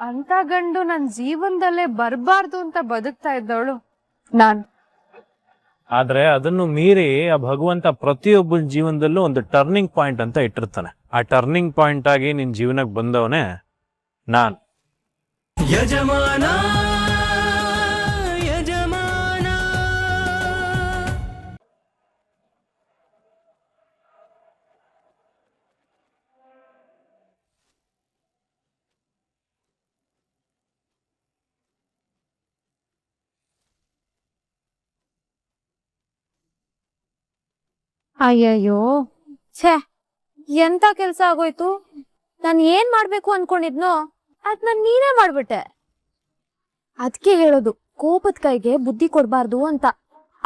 ಅಂತ ಗಂಡು ನನ್ನ ಜೀವನದಲ್ಲೇ ಬರಬಾರ್ದು ಅಂತ ಬದುಕ್ತಾ ಇದ್ದವಳು ನಾನು. ಆದ್ರೆ ಅದನ್ನು ಮೀರಿ ಆ ಭಗವಂತ ಪ್ರತಿಯೊಬ್ಬನ ಜೀವನದಲ್ಲೂ ಒಂದು ಟರ್ನಿಂಗ್ ಪಾಯಿಂಟ್ ಅಂತ ಇಟ್ಟಿರ್ತಾನೆ. ಆ ಟರ್ನಿಂಗ್ ಪಾಯಿಂಟ್ ಆಗಿ ನಿನ್ ಜೀವನಕ್ಕೆ ಬಂದವನೇ ನಾನ್. ಯಜಮಾನ ಯಜಮಾನ. ಅಯ್ಯಯ್ಯೋ, ಛೇ, ಎಂತ ಕೆಲ್ಸ ಆಗೋಯ್ತು. ನಾನ್ ಏನ್ ಮಾಡ್ಬೇಕು ಅನ್ಕೊಂಡಿದ್ನೋ ಅದ್ ನಾನ್ ನೀನೇ ಮಾಡ್ಬಿಟ್ಟೆ. ಅದಕ್ಕೆ ಹೇಳೋದು ಕೋಪದ ಕೈಗೆ ಬುದ್ಧಿ ಕೊಡ್ಬಾರ್ದು ಅಂತ.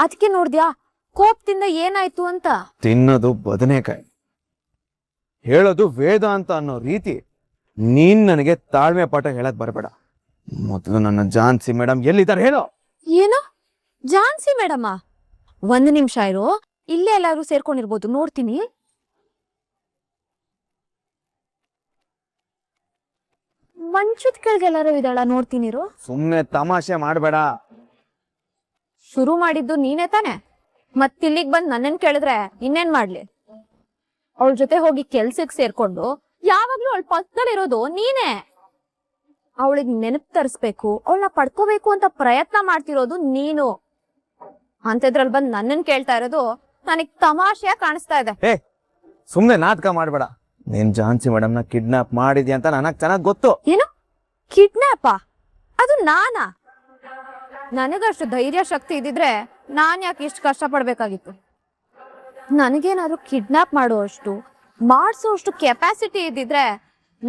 ಅದಕ್ಕೆ ನೋಡ್ದ್ಯಾ ಕೋಪದಿಂದ ಏನಾಯ್ತು ಅಂತ. ತಿನ್ನೋದು ಬದನೆಕಾಯಿ, ಹೇಳೋದು ವೇದ ಅಂತ ಅನ್ನೋ ರೀತಿ ನೀನ್ ನನಗೆ ತಾಳ್ಮೆ ಪಾಠ ಹೇಳಕ್ ಬರಬೇಡ. ಮೊದಲು ನನ್ನ ಜಾನ್ಸಿ ಮೇಡಮ್ ಎಲ್ಲಿದ್ದಾರೆ ಹೇಳೋ. ಏನೋ ಜಾನ್ಸಿ ಮೇಡಮ್ಮ? 1 ನಿಮಿಷ ಇರೋ, ಇಲ್ಲೇ ಎಲ್ಲಾರು ಸೇರ್ಕೊಂಡಿರ್ಬೋದು, ನೋಡ್ತೀನಿ. ಮಂಚದ ಕೆಳಗೆಲ್ಲಾರು ಇದ್ದಾಳ, ನೋಡ್ತೀನಿರು. ಸುಮ್ನೆ ತಮಾಷೆ ಮಾಡಬೇಡ. ಶುರು ಮಾಡಿದ್ದು ನೀನೇ ತಾನೆ, ಮತ್ತಿಲ್ಲಿಗ್ ಬಂದ್ ನನ್ನನ್ ಕೇಳಿದ್ರೆ ಇನ್ನೇನ್ ಮಾಡ್ಲಿ? ಅವಳ ಜೊತೆ ಹೋಗಿ ಕೆಲ್ಸಕ್ ಸೇರ್ಕೊಂಡು ಯಾವಾಗ್ಲೂ ಅವಳ ಪಕ್ಕದಲ್ಲಿರೋದು ನೀನೇ. ಅವಳಿಗೆ ನೆನಪು ತರಿಸ್ಬೇಕು, ಅವಳನ್ನ ಪಡ್ಕೋಬೇಕು ಅಂತ ಪ್ರಯತ್ನ ಮಾಡ್ತಿರೋದು ನೀನು. ಅಂತದ್ರಲ್ಲಿ ಬಂದ್ ನನ್ನನ್ ಕೇಳ್ತಾ ಇರೋದು ನನಗ್ ತಮಾಷೆಯ ಕಾಣಿಸ್ತಾ ಇದೆ. ಏ, ಸುಮ್ನೆ ನಾಟಕ ಮಾಡಬೇಡ. ನೀನ್ ಜಾನ್ಸಿ ಮೇಡಮ್ನ ಕಿಡ್ನಾಪ್ ಮಾಡಿದ್ಯಾ ಅಂತ ನನಗ್ ಚೆನ್ನಾಗ್ ಗೊತ್ತು. ಏನು ಕಿಡ್ನಾಪ? ಅದು ನಾನಾ? ನನಗಷ್ಟು ಧೈರ್ಯ ಶಕ್ತಿ ಇದ್ದಿದ್ರೆ ನಾನ್ ಯಾಕೆ ಇಷ್ಟು ಕಷ್ಟ ಪಡ್ಬೇಕಾಗಿತ್ತು? ನನಗೇನಾದ್ರು ಕಿಡ್ನಾಪ್ ಮಾಡುವಷ್ಟು ಮಾಡಿಸೋಷ್ಟು ಕೆಪಾಸಿಟಿ ಇದ್ದಿದ್ರೆ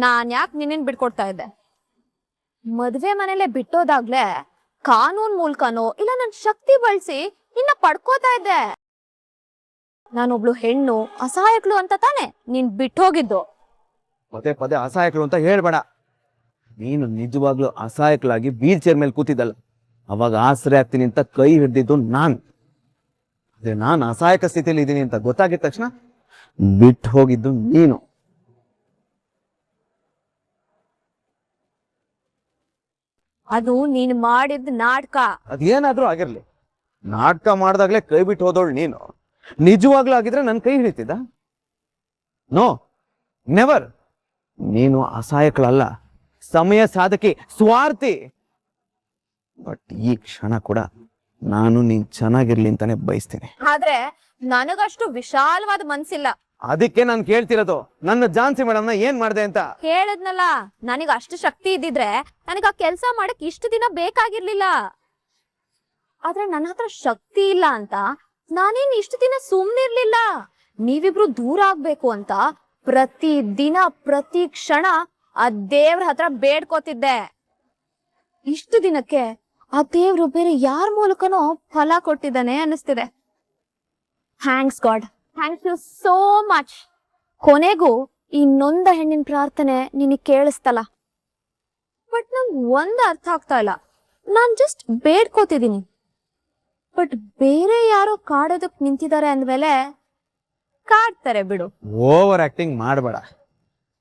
ನಾನ್ ಯಾಕೆ ನಿನ್ನ ಬಿಟ್ಕೊಡ್ತಾ ಇದ್ದೆ? ಮದ್ವೆ ಮನೇಲೆ ಬಿಟ್ಟೋದಾಗ್ಲೇ ಕಾನೂನ್ ಮೂಲಕನೋ ಇಲ್ಲ ನನ್ ಶಕ್ತಿ ಬಳಸಿ ನಿನ್ನ ಪಡ್ಕೋತಾ ಇದ್ದೆ. ನಾನೊಬ್ಳು ಹೆಣ್ಣು, ಅಸಹಾಯಕಳು ಅಂತ ತಾನೆ ನೀನ್ ಬಿಟ್ಟು ಹೋಗಿದ್ದು. ಪದೇ ಪದೇ ಅಸಹಾಯಕಳು ಅಂತ ಹೇಳ್ಬೇಡ. ನೀನು ನಿಜವಾಗ್ಲೂ ಅಸಹಾಯಕಳಾಗಿ ವೀಲ್ ಚೇರ್ ಮೇಲೆ ಕೂತಿದ್ದಲ್ಲ, ಅವಾಗ ಆಸರೆ ಆಗ್ತೀನಿ ಅಂತ ಕೈ ಹಿಡ್ದಿದ್ದು ನಾನ್. ಅದೇ ನಾನು ಅಸಹಾಯಕ ಸ್ಥಿತಿಯಲ್ಲಿ ಇದ್ದೀನಿ ಅಂತ ಗೊತ್ತಾಗಿದ ತಕ್ಷಣ ಬಿಟ್ಟು ಹೋಗಿದ್ದು ನೀನು. ಅದು ನೀನ್ ಮಾಡಿದ ನಾಟಕ. ಅದೇನಾದ್ರೂ ಆಗಿರ್ಲಿ, ನಾಟಕ ಮಾಡ್ದಾಗ್ಲೇ ಕೈ ಬಿಟ್ಟು ಹೋದವಳು ನೀನು. ನಿಜವಾಗ್ಲೂ ಆಗಿದ್ರೆ ನನ್ ಕೈ ಹಿಡಿತಿದ್ದ? No, never. ನೀನು ಅಸಹಾಯಕಳಲ್ಲ, ಸಮಯ ಸಾಧಕಿ, ಸ್ವಾರ್ಥಿ. ಬಟ್ ಈ ಕ್ಷಣ ಕೂಡ ನಾನು ನೀನ್ ಚೆನ್ನಾಗಿರ್ಲಿ ಅಂತಾನೆ ಬಯಸ್ತೀನಿ. ಆದ್ರೆ ನನಗಷ್ಟು ವಿಶಾಲವಾದ ಮನ್ಸಿಲ್ಲ. ಅದಕ್ಕೆ ನಾನು ಕೇಳ್ತಿರೋದು, ನನ್ನ ಜಾನ್ಸಿ ಮೇಡಮ್ನ ಏನ್ ಮಾಡ್ದೆ ಅಂತ. ಹೇಳದ್ನಲ್ಲ, ನನಗ ಅಷ್ಟು ಶಕ್ತಿ ಇದ್ದಿದ್ರೆ ನನಗ ಆ ಕೆಲ್ಸ ಮಾಡಕ್ ಇಷ್ಟು ದಿನ ಬೇಕಾಗಿರ್ಲಿಲ್ಲ. ಆದ್ರೆ ನನ್ನ ಹತ್ರ ಶಕ್ತಿ ಇಲ್ಲ ಅಂತ ನಾನೇನ್ ಇಷ್ಟು ದಿನ ಸುಮ್ನಿರ್ಲಿಲ್ಲ. ನೀವಿಬ್ರು ದೂರ ಆಗ್ಬೇಕು ಅಂತ ಪ್ರತಿ ದಿನ ಪ್ರತಿ ಕ್ಷಣ ಆ ದೇವ್ರ ಹತ್ರ ಬೇಡ್ಕೋತಿದ್ದೆ. ಇಷ್ಟು ದಿನಕ್ಕೆ ಆ ದೇವ್ರು ಬೇರೆ ಯಾರ ಮೂಲಕನೋ ಫಲ ಕೊಟ್ಟಿದ್ದಾನೆ ಅನ್ನಿಸ್ತಿದೆ. Thanks God, thank you so much. ಕೊನೆಗೂ ಈ ನೊಂದ ಹೆಣ್ಣಿನ ಪ್ರಾರ್ಥನೆ ನಿನಗೆ ಕೇಳಿಸ್ತಲ್ಲ. ಬಟ್ ನಂಗೆ ಒಂದು ಅರ್ಥ ಆಗ್ತಾ ಇಲ್ಲ. ನಾನ್ ಜಸ್ಟ್ ಬೇಡ್ಕೋತಿದ್ದೀನಿ, ಬಟ್ ಬೇರೆ ಯಾರೋ ಕಾಡೋದಕ್ ನಿಂತಿದ್ದಾರೆ ಅಂದ್ಮೇಲೆ ಕಾಡ್ತಾರೆ ಬಿಡು. ಓವರ್ ಆಕ್ಟಿಂಗ್ ಮಾಡಬೇಡ.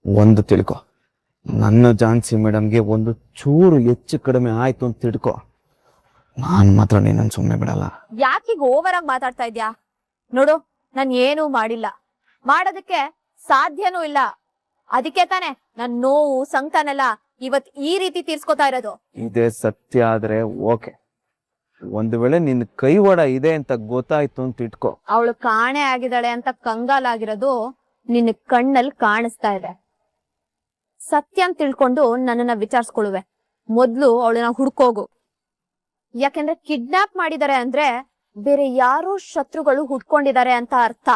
ಒಂದು ತಿಳ್ಕೊ, ನನ್ನ ಜಾನ್ಸಿ ಮೇಡಮ್ಗೆ ಒಂದು ಚೂರು ಹೆಚ್ಚು ಕಡಿಮೆ ಆಯ್ತು ಅಂತ ತಿಳ್ಕೊ, ನಾನ್ ಮಾತ್ರ ನೀನನ್ನು ಸುಮ್ಮನೆ ಬಿಡಲ್ಲ. ಯಾಕೀಗ ಓವರ್ ಆಗಿ ಮಾತಾಡ್ತಾ ಇದ್ಯಾ? ನೋಡು, ನಾನ್ ಏನೂ ಮಾಡಿಲ್ಲ, ಮಾಡೋದಕ್ಕೆ ಸಾಧ್ಯನೂ ಇಲ್ಲ. ಅದಕ್ಕೆ ತಾನೆ ನನ್ ನೋವು ಸಂಕಟನೆಲ್ಲ ಇವತ್ ಈ ರೀತಿ ತೀರ್ಸ್ಕೊತಾ ಇರೋದು. ಇದೇ ಸತ್ಯ ಆದ್ರೆ ಓಕೆ. ಒಂದು ವೇಳೆ ನಿನ್ ಕೈವಾಡ ಇದೆ ಅಂತ ಗೊತ್ತಾಯ್ತು ಅಂತ ಇಟ್ಕೋ. ಅವಳು ಕಾಣೆ ಆಗಿದ್ದಾಳೆ ಅಂತ ಕಂಗಾಲಾಗಿರೋದು ನಿನ್ನ ಕಣ್ಣಲ್ಲಿ ಕಾಣಿಸ್ತಾ ಇದೆ. ಸತ್ಯ ಅಂತ ತಿಳ್ಕೊಂಡು ನನ್ನನ್ನ ವಿಚಾರಿಸ್ಕೊಳ್ಳುವೆ. ಮೊದ್ಲು ಅವಳನ್ನ ಹುಡ್ಕೋಗು. ಯಾಕೆಂದ್ರೆ ಕಿಡ್ನಾಪ್ ಮಾಡಿದ್ದಾರೆ ಅಂದ್ರೆ ಬೇರೆ ಯಾರೋ ಶತ್ರುಗಳು ಹುಡ್ಕೊಂಡಿದ್ದಾರೆ ಅಂತ ಅರ್ಥ.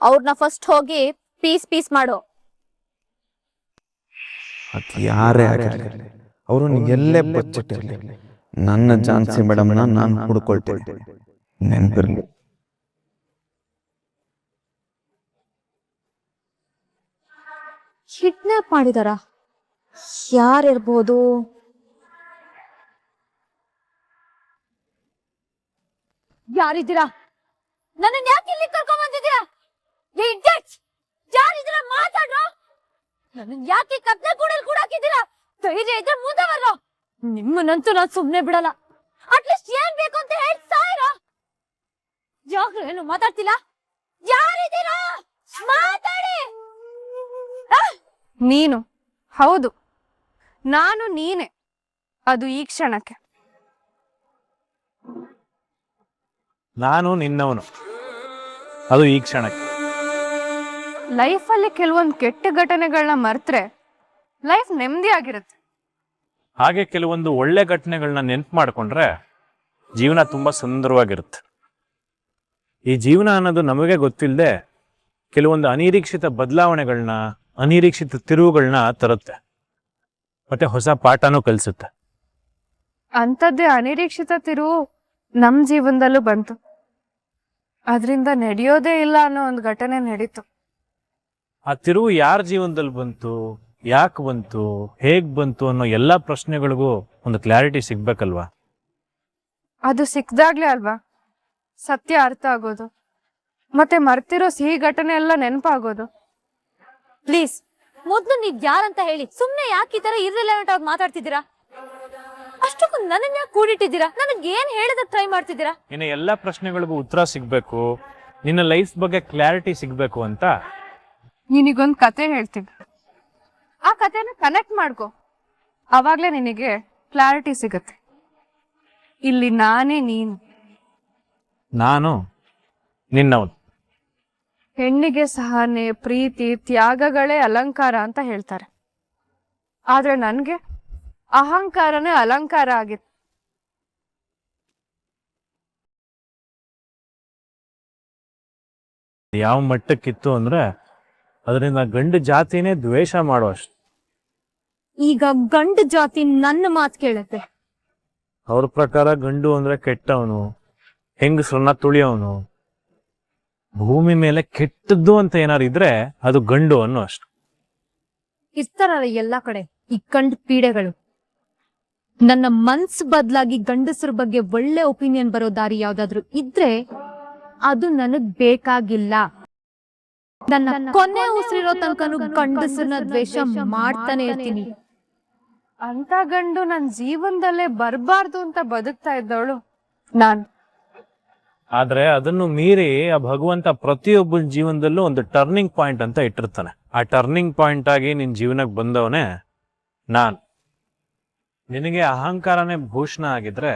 ಅವ್ರನ್ನ ಫಸ್ಟ್ ಹೋಗಿ ಪೀಸ್ ಪೀಸ್ ಮಾಡು. ಅದ್ ಯಾರೇ ಆಗಿರ್ಲಿ, ಅವರು ಎಲ್ಲೇ ಬಚ್ಚಿಟ್ಟಿರ್ಲಿ, ನನ್ನ ಜಾನ್ಸಿ ಮೇಡಮ್ನ ನಾನು ಹುಡ್ಕೊಳ್ತೇನೆ, ನೆನ್ಪಿರ್ಲಿ. ಕಿಡ್ನಾಪ್ ಮಾಡಿದಾರ? ಯಾರಿರ್ಬೋದು? ಯಾರಿದ್ದೀರಾ? ನನ್ನ ಯಾಕೆ ಇಲ್ಲಿ ಕರ್ಕೊಂಡ್ ಬಂದಿದ್ದೀರಾ? ಯಾರಿದ್ದೀರಾ? ಮಾತಾಡ್ರ. ನನ್ನ ಯಾಕೆ ಕತ್ಲೆ ಕೂಡಲ್ ಕೂಡ ಹಾಕಿದ್ದೀರಾ? ಧೈರ್ಯ ಇದ್ರೆ ಮುಂದೆ ನಿಮ್ಮನ್ನಂತೂ ನಾನ್ ಸುಮ್ನೆ ಬಿಡಲ್ಲ. ಅಟ್ಲೀಸ್ಟ್ ಏನ್ ಬೇಕು ಅಂತ ಹೇಳಿ ಸಾಯ್ರ. ಏನು ಮಾತಾಡ್ತಿಲ್ಲ? ಯಾರಿದ್ದೀರಾ? ಮಾತಾಡಿ. ನೀನು ಹೌದು, ನಾನು ನೀನೆ, ಅದು ಈ ಕ್ಷಣಕ್ಕೆ. ನಾನು ನಿನ್ನವನು, ಅದು ಈ ಕ್ಷಣಕ್ಕೆ. ಲೈಫಲ್ಲಿ ಕೆಲವೊಂದು ಕೆಟ್ಟ ಘಟನೆಗಳನ್ನ ಮರೆತ್ರೆ ಲೈಫ್ ನೆಮ್ಮದಿ ಆಗಿರುತ್ತೆ. ಹಾಗೆ ಕೆಲವೊಂದು ಒಳ್ಳೆ ಘಟನೆಗಳನ್ನ ನೆನ್ಪು ಮಾಡ್ಕೊಂಡ್ರೆ ಜೀವನ ತುಂಬಾ ಸುಂದರವಾಗಿರುತ್ತೆ. ಈ ಜೀವನ ಅನ್ನೋದು ನಮಗೆ ಗೊತ್ತಿಲ್ಲದೆ ಕೆಲವೊಂದು ಅನಿರೀಕ್ಷಿತ ಬದಲಾವಣೆಗಳನ್ನ, ಅನಿರೀಕ್ಷಿತ ತಿರುವುಗಳನ್ನ ತರುತ್ತೆ, ಮತ್ತೆ ಹೊಸ ಪಾಠನೂ ಕಲಿಸುತ್ತೆ. ಅಂಥದ್ದೇ ಅನಿರೀಕ್ಷಿತ ತಿರುವು ನಮ್ಮ ಜೀವನದಲ್ಲೂ ಬಂತು. ಅದರಿಂದ ನಡೆಯೋದೇ ಇಲ್ಲ ಅನ್ನೋ ಒಂದು ಘಟನೆ ನಡೀತು. ಆ ತಿರುವು ಯಾರ ಜೀವನದಲ್ಲಿ ಬಂತು, ಯಾಕೆ ಬಂತು, ಹೇಗ್ ಬಂತು ಅನ್ನೋ ಎಲ್ಲ ಪ್ರಶ್ನೆಗಳಿಗೂ ಒಂದು ಕ್ಲಾರಿಟಿ ಸಿಗ್ಬೇಕಲ್ವಾ? ಅದು ಸಿಕ್ದಾಗ್ಲೇ ಅಲ್ವಾ ಸತ್ಯ ಅರ್ಥ ಆಗೋದು, ಮತ್ತೆ ಮರ್ತಿರೋ ಸಿಹಿ ಘಟನೆ ಎಲ್ಲ ನೆನಪಾಗೋದು. ಪ್ಲೀಸ್, ಮೊದ್ಲು ನೀವ್ ಯಾರಂತ ಹೇಳಿ. ಸುಮ್ನೆ ಯಾಕೆ ಈ ತರ ಇರ್ರಿಲೆವೆಂಟ್ ಆಗಿ ಮಾತಾಡ್ತಿದ್ದೀರಾ? ಅಷ್ಟಕ್ಕೂ ನನ್ನ ಯಾಕೆ ಕೂಡಿಟ್ಟಿದ್ದೀರಾ? ನನಗೆ ಏನ್ ಹೇಳೋದಕ್ಕೆ ಟ್ರೈ ಮಾಡ್ತಿದ್ದೀರಾ? ಇನ್ನು ಎಲ್ಲ ಪ್ರಶ್ನೆಗಳಿಗೂ ಉತ್ತರ ಸಿಗ್ಬೇಕು, ನಿನ್ನ ಲೈಫ್ ಬಗ್ಗೆ ಕ್ಲಾರಿಟಿ ಸಿಗ್ಬೇಕು ಅಂತ ನಿನಗೊಂದು ಕತೆ ಹೇಳ್ತೀನಿ. ಆ ಕತೆನ ಕನೆಕ್ಟ್ ಮಾಡ್ಕೊ, ಅವಾಗ್ಲೇ ನಿನಗೆ ಕ್ಲಾರಿಟಿ ಸಿಗತ್ತೆ. ಇಲ್ಲಿ ನಾನೇ ನೀನು, ನಾನು ನಿನ್ನವನು. ಹೆಣ್ಣಿಗೆ ಸಹನೆ, ಪ್ರೀತಿ, ತ್ಯಾಗಗಳೇ ಅಲಂಕಾರ ಅಂತ ಹೇಳ್ತಾರೆ. ಆದ್ರೆ ನನ್ಗೆ ಅಹಂಕಾರನೇ ಅಲಂಕಾರ ಆಗಿತ್ತು. ಯಾವ ಮಟ್ಟಕ್ಕಿತ್ತು ಅಂದ್ರೆ ಅದರಿಂದ ಗಂಡು ಜಾತಿನೇ ದ್ವೇಷ ಮಾಡುವಷ್ಟು. ಈಗ ಗಂಡು ಜಾತಿ ನನ್ನ ಮಾತು ಕೇಳುತ್ತೆ. ಅವ್ರ ಪ್ರಕಾರ ಗಂಡು ಅಂದ್ರೆ ಕೆಟ್ಟವನು, ಹೆಂಗಸರನ್ನ ತುಳಿಯವನು. ಭೂಮಿ ಮೇಲೆ ಕೆಟ್ಟದ್ದು ಅಂತ ಏನಾರು ಇದ್ರೆ ಅದು ಗಂಡು ಅನ್ನೋ ಅಷ್ಟು. ಇರ್ತಾರಲ್ಲ ಎಲ್ಲಾ ಕಡೆ ಈ ಗಂಡು ಪೀಡೆಗಳು. ನನ್ನ ಮನ್ಸ್ ಬದಲಾಗಿ ಗಂಡಸರ ಬಗ್ಗೆ ಒಳ್ಳೆ ಒಪಿನಿಯನ್ ಬರೋ ದಾರಿ ಯಾವ್ದಾದ್ರು ಇದ್ರೆ ಅದು ನನಗ್ ಬೇಕಾಗಿಲ್ಲ. ನನ್ನ ಕೊನೆ ಉಸಿರಿರೋ ತನಕನು ಗಂಡಸರನ್ನ ದ್ವೇಷ ಮಾಡ್ತಾನೆ ಇರ್ತೀನಿ. ಅಂತ ಗಂಡು ನನ್ನ ಜೀವನದಲ್ಲೇ ಬರಬಾರ್ದು ಅಂತ ಬದುಕ್ತಾ ಇದ್ದವಳು ನಾನು. ಆದ್ರೆ ಅದನ್ನು ಮೀರಿ ಆ ಭಗವಂತ ಪ್ರತಿಯೊಬ್ಬನ ಜೀವನದಲ್ಲೂ ಒಂದು ಟರ್ನಿಂಗ್ ಪಾಯಿಂಟ್ ಅಂತ ಇಟ್ಟಿರ್ತಾನೆ. ಆ ಟರ್ನಿಂಗ್ ಪಾಯಿಂಟ್ ಆಗಿ ನಿನ್ ಜೀವನಕ್ಕೆ ಬಂದವನೇ ನಾನು. ನಿನಗೆ ಅಹಂಕಾರನೇ ಭೂಷಣ ಆಗಿದ್ರೆ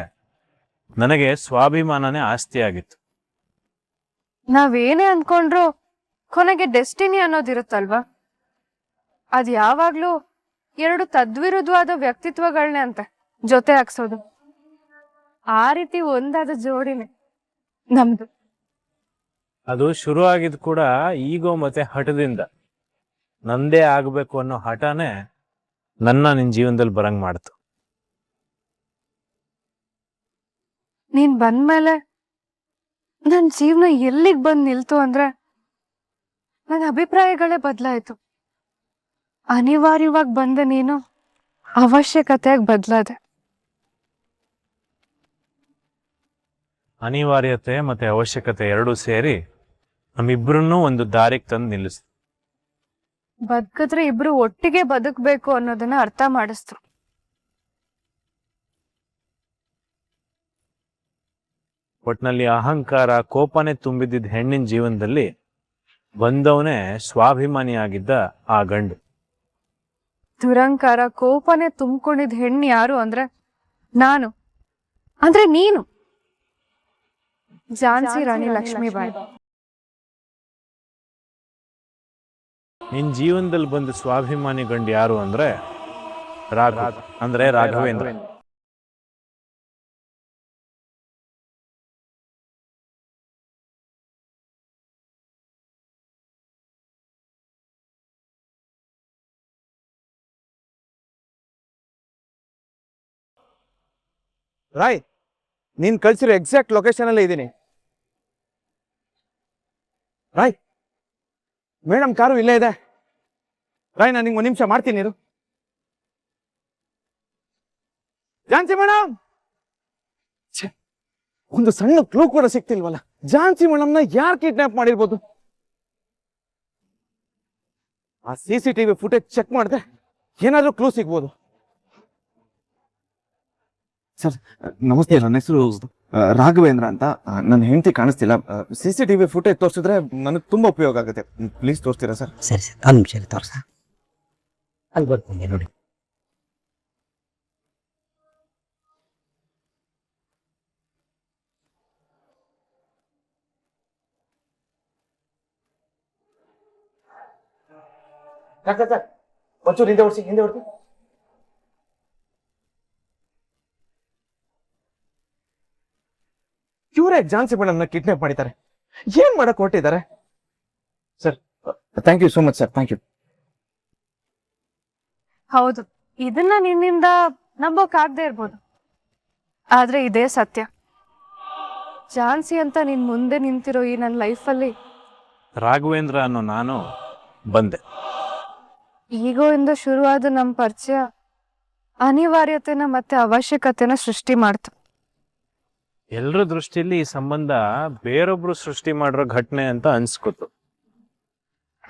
ನನಗೆ ಸ್ವಾಭಿಮಾನನೇ ಆಸ್ತಿ ಆಗಿತ್ತು. ನಾವೇನೇ ಅನ್ಕೊಂಡ್ರು ಕೊನೆಗೆ ಡೆಸ್ಟಿನಿ ಅನ್ನೋದಿರುತ್ತಲ್ವಾ, ಅದ್ ಯಾವಾಗ್ಲೂ ಎರಡು ತದ್ವಿರುದ್ಧವಾದ ವ್ಯಕ್ತಿತ್ವಗಳನ್ನೇ ಅಂತ ಜೊತೆ ಹಾಕ್ಸೋದು. ಆ ರೀತಿ ಒಂದಾದ ಜೋಡಿನೇ ನಮ್ದು. ಅದು ಶುರು ಆಗಿದ್ ಕೂಡ ಈಗೋ ಮತ್ತೆ ಹಠದಿಂದ. ನಂದೇ ಆಗ್ಬೇಕು ಅನ್ನೋ ಹಠನೇ ನನ್ನ ನಿನ್ ಜೀವನದಲ್ಲಿ ಬರಂಗ್ ಮಾಡ್ತು. ನೀನ್ ಬಂದ್ಮೇಲೆ ನನ್ ಜೀವನ ಎಲ್ಲಿಗ್ ಬಂದ್ ನಿಲ್ತು ಅಂದ್ರೆ ನನ್ನ ಅಭಿಪ್ರಾಯಗಳೇ ಬದಲಾಯ್ತು. ಅನಿವಾರ್ಯವಾಗಿ ಬಂದ ನೀನು ಅವಶ್ಯಕತೆಯಾಗಿ ಬದಲಾದೆ. ಅನಿವಾರ್ಯತೆ ಮತ್ತೆ ಅವಶ್ಯಕತೆ ಎರಡೂ ಸೇರಿ ನಮ್ಮಿಬ್ರನ್ನೂ ಒಂದು ದಾರಿಗೆ ತಂದು ನಿಲ್ಲಿಸ್ತು. ಬದುಕಿದ್ರೆ ಇಬ್ರು ಒಟ್ಟಿಗೆ ಬದುಕ್ಬೇಕು ಅನ್ನೋದನ್ನ ಅರ್ಥ ಮಾಡಿಸ್ತು. ಒಟ್ನಲ್ಲಿ ಅಹಂಕಾರ, ಕೋಪನೆ ತುಂಬಿದ್ದ ಹೆಣ್ಣಿನ ಜೀವನದಲ್ಲಿ ಬಂದವನೇ ಸ್ವಾಭಿಮಾನಿಯಾಗಿದ್ದ ಆ ಗಂಡು. ದುರಂಕಾರ, ಕೋಪನೆ ತುಂಬಿಕೊಂಡಿದ್ ಹೆಣ್ಣು ಯಾರು ಅಂದ್ರೆ ನಾನು, ಅಂದ್ರೆ ನೀನು, ಝಾನ್ಸಿ ರಾಣಿ ಲಕ್ಷ್ಮೀಬಾಯಿ. ನಿನ್ ಜೀವನದಲ್ಲಿ ಬಂದ ಸ್ವಾಭಿಮಾನಿ ಗಂಡು ಯಾರು ಅಂದ್ರೆ ರಾಘವೇಂದ್ರ. ರಾಯ್, ನೀನ್ ಕಳ್ಸಿರೋ ಎಕ್ಸಾಕ್ಟ್ ಲೊಕೇಶನ್ ಅಲ್ಲೇ ಇದ್ದೀನಿ. ರಾಯ್, ಮೇಡಮ್ ಕಾರು ಇಲ್ಲೇ ಇದೆ. ರಾಯ್, ನಾನು ನಿಂಗೆ 1 ನಿಮಿಷ ಮಾಡ್ತೀನಿ ಇರು. ಝಾನ್ಸಿ ಮೇಡಮ್, ಒಂದು ಸಣ್ಣ ಕ್ಲೂ ಕೂಡ ಸಿಕ್ತಿಲ್ವಲ್ಲ. ಝಾನ್ಸಿ ಮೇಡಮ್ನ ಯಾರು ಕಿಡ್ನಾಪ್ ಮಾಡಿರ್ಬೋದು? ಆ CCTV ಫುಟೇಜ್ ಚೆಕ್ ಮಾಡಿದ್ರೆ ಏನಾದ್ರೂ ಕ್ಲೂ ಸಿಗ್ಬೋದು. ಸರ್ ನಮಸ್ತೆ, ನನ್ನ ಹೆಸರು ರಾಘವೇಂದ್ರ ಅಂತ. ನನ್ನ ಹೆಂಡತಿ ಕಾಣಿಸ್ತಿಲ್ಲ. CCTV ಫುಟೇಜ್ ತೋರಿಸಿದ್ರೆ ನನಗೆ ತುಂಬಾ ಉಪಯೋಗ ಆಗುತ್ತೆ. ಪ್ಲೀಸ್ ತೋರಿಸ್ತೀರಾ ಸರ್? ಸರಿ ಸರಿ, ಒಂದು ನಿಮಿಷ ತೋರ್ಸ. ಅಲ್ಲಿ ಬರ್ತೀನಿ ನೋಡಿ. ಒಂಚೂರು ಹಿಂದೆ ಹೊಡ್ಸಿ, ಹಿಂದೆ ಹೊಡ್ಸಿ. ಇವರೇ ಝಾನ್ಸಿ ಮೇಡಮ್ನ ಕಿಡ್ನಾಪ್ ಮಾಡಿದ್ದಾರೆ. ಏನ್ ಮಾಡಕ್ ಹೊರಟಿದ್ದಾರೆ sir? Thank you so much sir, thank you. ಹೌದು, ಇದನ್ನ ನಿನ್ನಿಂದ ನಂಬೋಕಾಗ್ದೇ ಇರ್ಬೋದು, ಆದ್ರೆ ಇದೇ ಸತ್ಯ. ಝಾನ್ಸಿ ಅಂತ ನಿನ್ ಮುಂದೆ ನಿಂತಿರೋ ಈ ನನ್ನ ಲೈಫಲ್ಲಿ ರಾಘವೇಂದ್ರ ಅನ್ನೋ ನಾನು ಬಂದೆ. ಈಗೋಯಿಂದ ಶುರುವಾದ ನಮ್ಮ ಪರಿಚಯ ಅನಿವಾರ್ಯತೆನ ಮತ್ತೆ ಅವಶ್ಯಕತೆನ ಸೃಷ್ಟಿ ಮಾಡ್ತು. ಎಲ್ಲರ ದೃಷ್ಟಿಯಲ್ಲಿ ಈ ಸಂಬಂಧ ಬೇರೊಬ್ರು ಸೃಷ್ಟಿ ಮಾಡಿರೋ ಘಟನೆ ಅಂತ ಅನ್ಸ್ಕೊತು.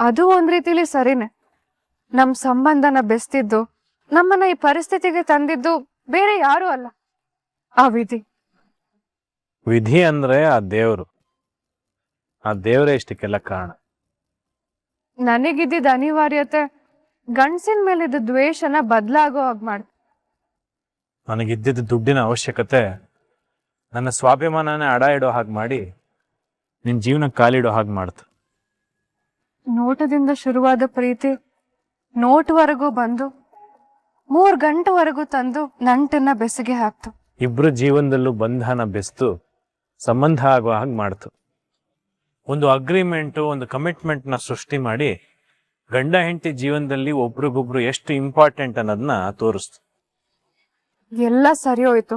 ಅದು ಒಂದ್ ರೀತಿಲಿ ಸರಿನೇ. ನಮ್ ಸಂಬಂಧನ ಬೆಸ್ತಿದ್ದು, ನಮ್ಮನ್ನ ಈ ಪರಿಸ್ಥಿತಿಗೆ ತಂದಿದ್ದು ಬೇರೆ ಯಾರು ಅಲ್ಲ, ಆ ವಿಧಿ. ವಿಧಿ ಅಂದ್ರೆ ಆ ದೇವ್ರು. ಆ ದೇವರೇ ಇಷ್ಟಕ್ಕೆಲ್ಲ ಕಾರಣ. ನನಗಿದ್ದಿದ್ದ ಅನಿವಾರ್ಯತೆ ಗಂಡಸಿನ ಮೇಲಿದ್ದ ದ್ವೇಷನ ಬದಲಾಗೋ ಹಾಗೆ ಮಾಡ್ತು. ನನಗಿದ್ದಿದ್ದ ದುಡ್ಡಿನ ಅವಶ್ಯಕತೆ ನನ್ನ ಸ್ವಾಭಿಮಾನನೇ ಅಡ ಇಡೋ ಹಾಗೆ ಮಾಡಿ ನಿನ್ನ ಜೀವನ ಕಾಲಿಡೋ ಹಾಗೆ ಮಾಡ್ತು. ನೋಟದಿಂದ ಶುರುವಾದ ಪ್ರೀತಿ ನೋಟ್ವರೆಗೂ ಬಂದು 3 ಗಂಟೆವರೆಗೂ ತಂದು ನಂಟನ್ನ ಬೆಸುಗೆ ಹಾಕ್ತು. ಇಬ್ರು ಜೀವನದಲ್ಲೂ ಬಂಧನ ಬೆಸ್ತು ಸಂಬಂಧ ಆಗೋ ಹಾಗೆ ಮಾಡ್ತು. ಒಂದು ಅಗ್ರಿಮೆಂಟು, ಒಂದು ಕಮಿಟ್ಮೆಂಟ್ನ ಸೃಷ್ಟಿ ಮಾಡಿ ಗಂಡ ಹೆಂಡತಿ ಜೀವನದಲ್ಲಿ ಒಬ್ರಿಗೊಬ್ರು ಎಷ್ಟು ಇಂಪಾರ್ಟೆಂಟ್ ಅನ್ನೋದನ್ನ ತೋರಿಸ್ತು. ಎಲ್ಲ ಸರಿ ಹೋಯ್ತು.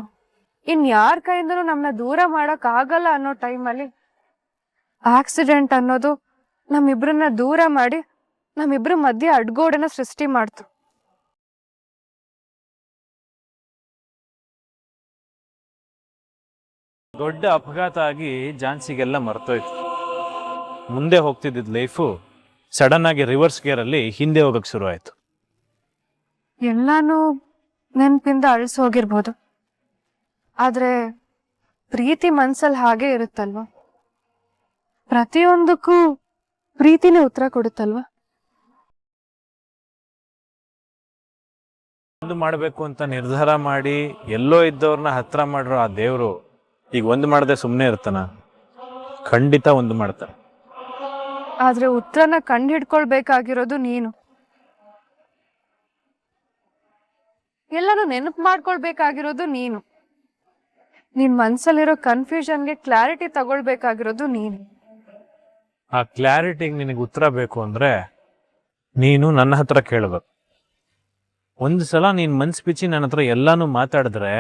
ಇನ್ ಯಾರ ಕೈಯಿಂದನೂ ನಮ್ಮನ್ನ ದೂರ ಮಾಡಕ್ ಆಗಲ್ಲ ಅನ್ನೋ ಟೈಮಲ್ಲಿ ಆಕ್ಸಿಡೆಂಟ್ ಅನ್ನೋದು ನಮ್ಮಿಬ್ರನ್ನ ದೂರ ಮಾಡಿ ನಮ್ಮಿಬ್ರ ಮಧ್ಯೆ ಅಡ್ಗೋಡನ್ನ ಸೃಷ್ಟಿ ಮಾಡ್ತು. ದೊಡ್ಡ ಅಪಘಾತ ಆಗಿ ಝಾನ್ಸಿಗೆಲ್ಲ ಮರ್ತೋಯ್ತು. ಮುಂದೆ ಹೋಗ್ತಿದ್ದ ಲೈಫು ಸಡನ್ ಆಗಿ ರಿವರ್ಸ್ ಗೇರ್ ಅಲ್ಲಿ ಹಿಂದೆ ಹೋಗಕ್ ಶುರು ಆಯ್ತು. ಎಲ್ಲಾನು ನೆನ್ಪಿಂದ ಅಳಿಸೋಗಿರ್ಬೋದು, ಆದ್ರೆ ಪ್ರೀತಿ ಮನ್ಸಲ್ಲಿ ಹಾಗೆ ಇರುತ್ತಲ್ವಾ? ಪ್ರತಿಯೊಂದಕ್ಕೂ ಪ್ರೀತಿನೇ ಉತ್ತರ ಕೊಡುತ್ತಲ್ವಾ? ಒಂದು ಮಾಡಬೇಕು ಅಂತ ನಿರ್ಧಾರ ಮಾಡಿ ಎಲ್ಲೋ ಇದ್ದವ್ರನ್ನ ಹತ್ರ ಮಾಡಿರೋ ಆ ದೇವ್ರು ಈಗ ಒಂದು ಮಾಡದೆ ಸುಮ್ಮನೆ ಇರ್ತಾನ? ಖಂಡಿತ ಒಂದು ಮಾಡ್ತಾನೆ. ಆದ್ರೆ ಉತ್ತರನ ಕಂಡು ಹಿಡ್ಕೊಳ್ಬೇಕಾಗಿರೋದು ನೀನು. ಎಲ್ಲಾನು ನೆನಪು ಮಾಡ್ಕೊಳ್ಬೇಕಾಗಿರೋದು ನೀನು. ನಿನ್ ಮನ್ಸಲ್ಲಿರೋ ಕನ್ಫ್ಯೂಷನ್ಗೆ ಕ್ಲಾರಿಟಿ ತಗೊಳ್ಬೇಕಾಗಿರೋದು ನೀನು. ಆ ಕ್ಲಾರಿಟಿಗೆ ನಿನಗೆ ಉತ್ತರ ಬೇಕು ಅಂದ್ರೆ ನೀನು ನನ್ನ ಹತ್ರ ಕೇಳಬೇಕು. ಒಂದು ಸಲ ನೀನ್ ಮನ್ಸು ಬಿಚ್ಚಿ ನನ್ನ ಹತ್ರ ಎಲ್ಲಾನು ಮಾತಾಡಿದ್ರೆ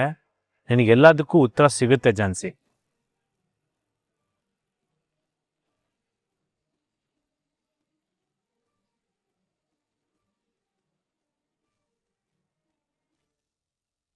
ನಿನಗೆಲ್ಲದಕ್ಕೂ ಉತ್ತರ ಸಿಗುತ್ತೆ ಝಾನ್ಸಿ.